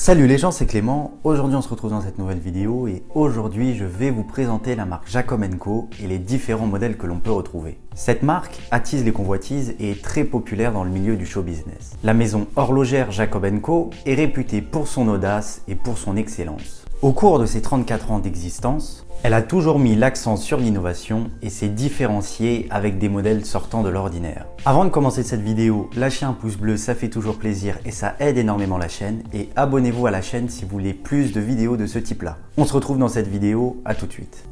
Salut les gens, c'est Clément. Aujourd'hui on se retrouve dans cette nouvelle vidéo et aujourd'hui je vais vous présenter la marque Jacob & Co et les différents modèles que l'on peut retrouver. Cette marque attise les convoitises et est très populaire dans le milieu du show business. La maison horlogère Jacob & Co est réputée pour son audace et pour son excellence. Au cours de ses 34 ans d'existence, elle a toujours mis l'accent sur l'innovation et s'est différenciée avec des modèles sortant de l'ordinaire. Avant de commencer cette vidéo, lâchez un pouce bleu, ça fait toujours plaisir et ça aide énormément la chaîne. Et abonnez-vous à la chaîne si vous voulez plus de vidéos de ce type-là. On se retrouve dans cette vidéo, à tout de suite.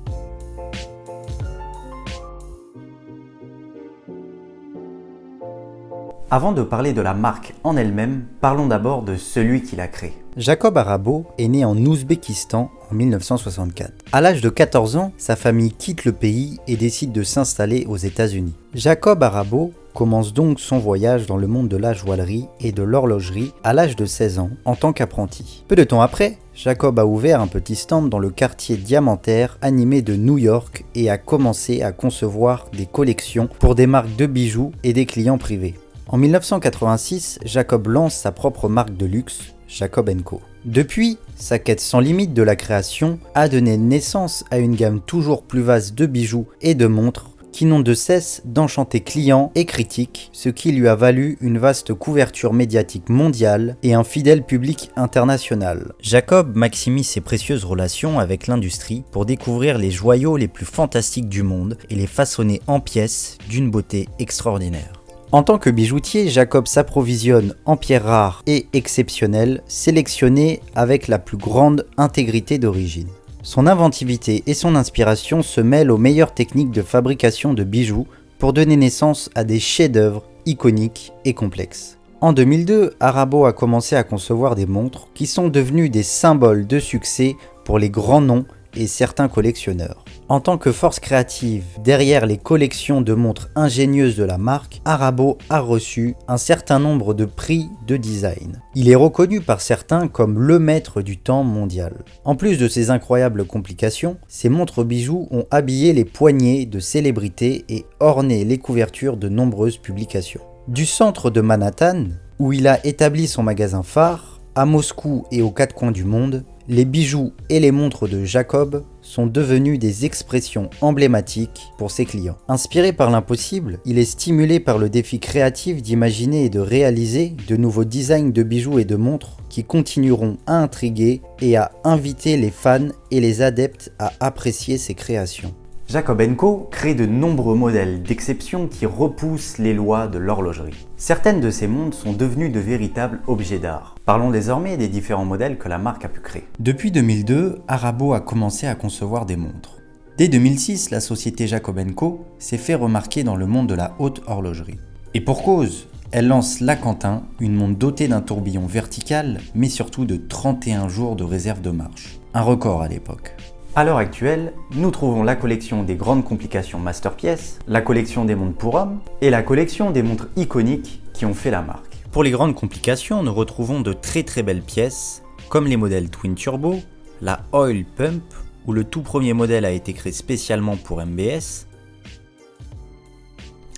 Avant de parler de la marque en elle-même, parlons d'abord de celui qui l'a créée. Jacob Arabo est né en Ouzbékistan en 1964. À l'âge de 14 ans, sa famille quitte le pays et décide de s'installer aux États-Unis. Jacob Arabo commence donc son voyage dans le monde de la joaillerie et de l'horlogerie à l'âge de 16 ans en tant qu'apprenti. Peu de temps après, Jacob a ouvert un petit stand dans le quartier diamantaire animé de New York et a commencé à concevoir des collections pour des marques de bijoux et des clients privés. En 1986, Jacob lance sa propre marque de luxe, Jacob & Co. Depuis, sa quête sans limite de la création a donné naissance à une gamme toujours plus vaste de bijoux et de montres qui n'ont de cesse d'enchanter clients et critiques, ce qui lui a valu une vaste couverture médiatique mondiale et un fidèle public international. Jacob maximise ses précieuses relations avec l'industrie pour découvrir les joyaux les plus fantastiques du monde et les façonner en pièces d'une beauté extraordinaire. En tant que bijoutier, Jacob s'approvisionne en pierres rares et exceptionnelles, sélectionnées avec la plus grande intégrité d'origine. Son inventivité et son inspiration se mêlent aux meilleures techniques de fabrication de bijoux pour donner naissance à des chefs-d'œuvre iconiques et complexes. En 2002, Arabo a commencé à concevoir des montres qui sont devenues des symboles de succès pour les grands noms et certains collectionneurs. En tant que force créative derrière les collections de montres ingénieuses de la marque, Arabo a reçu un certain nombre de prix de design. Il est reconnu par certains comme le maître du temps mondial. En plus de ces incroyables complications, ces montres bijoux ont habillé les poignets de célébrités et orné les couvertures de nombreuses publications. Du centre de Manhattan, où il a établi son magasin phare, à Moscou et aux quatre coins du monde, les bijoux et les montres de Jacob sont devenus des expressions emblématiques pour ses clients. Inspiré par l'impossible, il est stimulé par le défi créatif d'imaginer et de réaliser de nouveaux designs de bijoux et de montres qui continueront à intriguer et à inviter les fans et les adeptes à apprécier ses créations. Jacob & Co crée de nombreux modèles d'exception qui repoussent les lois de l'horlogerie. Certaines de ces montres sont devenues de véritables objets d'art. Parlons désormais des différents modèles que la marque a pu créer. Depuis 2002, Arabo a commencé à concevoir des montres. Dès 2006, la société Jacob & Co s'est fait remarquer dans le monde de la haute horlogerie. Et pour cause, elle lance la Quentin, une montre dotée d'un tourbillon vertical, mais surtout de 31 jours de réserve de marche. Un record à l'époque. À l'heure actuelle, nous trouvons la collection des grandes complications Masterpiece, la collection des montres pour hommes et la collection des montres iconiques qui ont fait la marque. Pour les grandes complications, nous retrouvons de très belles pièces, comme les modèles Twin Turbo, la Oil Pump, où le tout premier modèle a été créé spécialement pour MBS,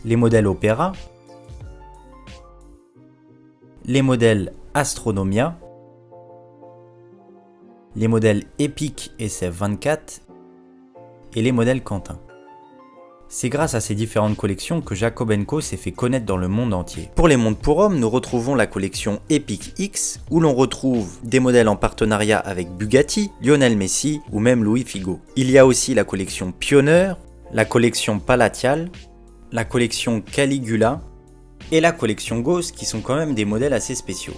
les modèles Opera, les modèles Astronomia, les modèles Epic SF24 et les modèles Quentin. C'est grâce à ces différentes collections que Jacob & Co s'est fait connaître dans le monde entier. Pour les montres pour hommes, nous retrouvons la collection Epic X, où l'on retrouve des modèles en partenariat avec Bugatti, Lionel Messi ou même Louis Figo. Il y a aussi la collection Pioneer, la collection Palatial, la collection Caligula et la collection Ghost qui sont quand même des modèles assez spéciaux.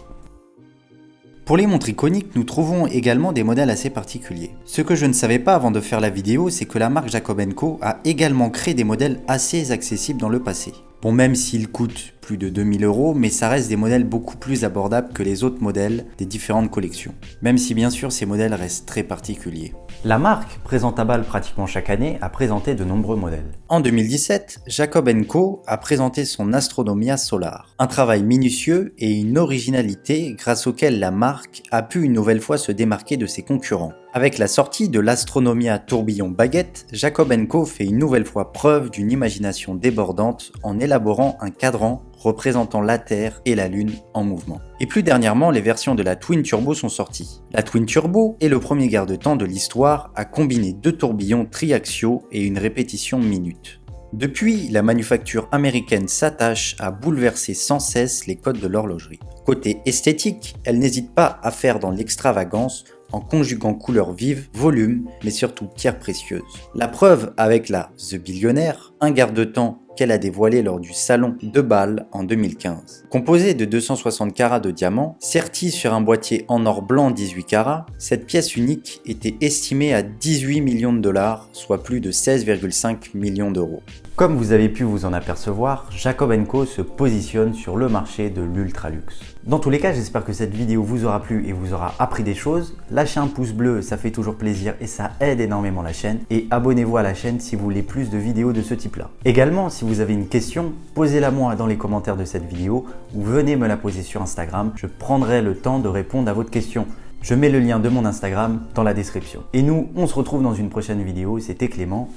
Pour les montres iconiques, nous trouvons également des modèles assez particuliers. Ce que je ne savais pas avant de faire la vidéo, c'est que la marque Jacob & Co a également créé des modèles assez accessibles dans le passé. Bon, même s'ils coûtent plus de 2000 €, mais ça reste des modèles beaucoup plus abordables que les autres modèles des différentes collections. Même si bien sûr ces modèles restent très particuliers. La marque, présente à Bâle pratiquement chaque année, a présenté de nombreux modèles. En 2017, Jacob & Co a présenté son Astronomia Solar. Un travail minutieux et une originalité grâce auquel la marque a pu une nouvelle fois se démarquer de ses concurrents. Avec la sortie de l'Astronomia Tourbillon Baguette, Jacob & Co fait une nouvelle fois preuve d'une imagination débordante en élaborant un cadran représentant la Terre et la Lune en mouvement. Et plus dernièrement, les versions de la Twin Turbo sont sorties. La Twin Turbo est le premier garde-temps de l'histoire à combiner 2 tourbillons triaxiaux et une répétition minute. Depuis, la manufacture américaine s'attache à bouleverser sans cesse les codes de l'horlogerie. Côté esthétique, elle n'hésite pas à faire dans l'extravagance en conjuguant couleurs vives, volume, mais surtout pierres précieuses. La preuve avec la The Billionaire, un garde-temps qu'elle a dévoilé lors du salon de Bâle en 2015. Composée de 260 carats de diamant, sertie sur un boîtier en or blanc 18 carats, cette pièce unique était estimée à 18 millions de dollars, soit plus de 16,5 millions d'euros. Comme vous avez pu vous en apercevoir, Jacob & Co se positionne sur le marché de l'ultra luxe. Dans tous les cas, j'espère que cette vidéo vous aura plu et vous aura appris des choses. Lâchez un pouce bleu, ça fait toujours plaisir et ça aide énormément la chaîne. Et abonnez-vous à la chaîne si vous voulez plus de vidéos de ce type-là. Également, si vous avez une question, posez-la moi dans les commentaires de cette vidéo ou venez me la poser sur Instagram. Je prendrai le temps de répondre à votre question. Je mets le lien de mon Instagram dans la description. Et nous, on se retrouve dans une prochaine vidéo. C'était Clément.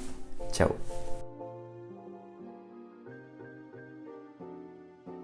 Ciao.